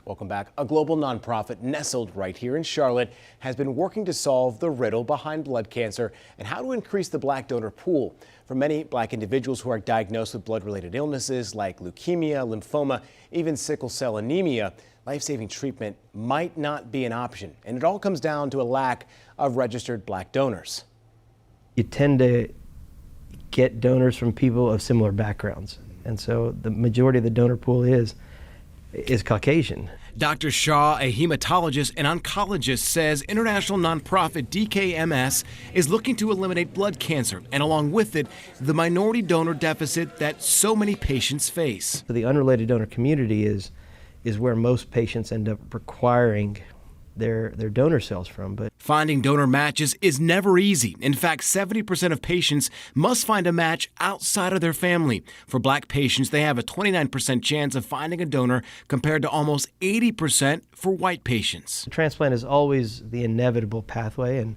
Welcome back. A global nonprofit nestled right here in Charlotte has been working to solve the riddle behind blood cancer and how to increase the black donor pool. For many black individuals who are diagnosed with blood-related illnesses like leukemia, lymphoma, even sickle cell anemia, life-saving treatment might not be an option. And it all comes down to a lack of registered black donors. You tend to get donors from people of similar backgrounds. And so the majority of the donor pool is Caucasian. Dr. Shah, a hematologist and oncologist, says international nonprofit DKMS is looking to eliminate blood cancer and along with it, the minority donor deficit that so many patients face. The unrelated donor community is where most patients end up requiring their donor cells from. But finding donor matches is never easy. In fact, 70% of patients must find a match outside of their family. For black patients, they have a 29% chance of finding a donor compared to almost 80% for white patients. Transplant is always the inevitable pathway, and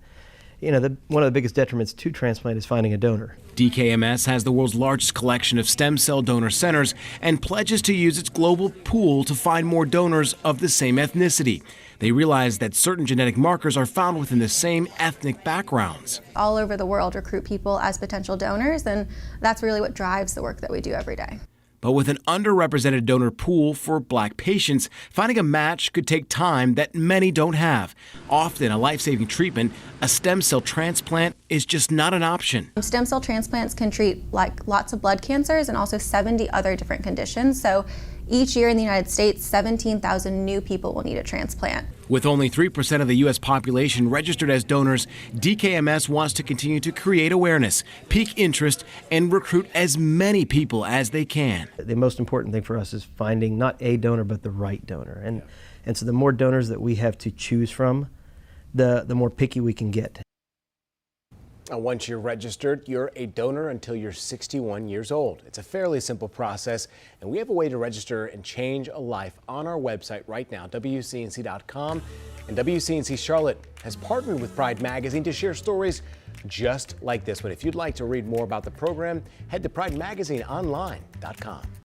one of the biggest detriments to transplant is finding a donor. DKMS has the world's largest collection of stem cell donor centers and pledges to use its global pool to find more donors of the same ethnicity. They realize that certain genetic markers are found within the same ethnic backgrounds. All over the world recruit people as potential donors, and that's really what drives the work that we do every day. But with an underrepresented donor pool for black patients, finding a match could take time that many don't have. Often a life-saving treatment, a stem cell transplant is just not an option. Stem cell transplants can treat lots of blood cancers and also 70 other different conditions. So each year in the United States, 17,000 new people will need a transplant. With only 3% of the U.S. population registered as donors, DKMS wants to continue to create awareness, pique interest, and recruit as many people as they can. The most important thing for us is finding not a donor, but the right donor. And so the more donors that we have to choose from, the more picky we can get. Once you're registered, you're a donor until you're 61 years old. It's a fairly simple process, and we have a way to register and change a life on our website right now, WCNC.com. And WCNC Charlotte has partnered with Pride Magazine to share stories just like this one. If you'd like to read more about the program, head to pridemagazineonline.com.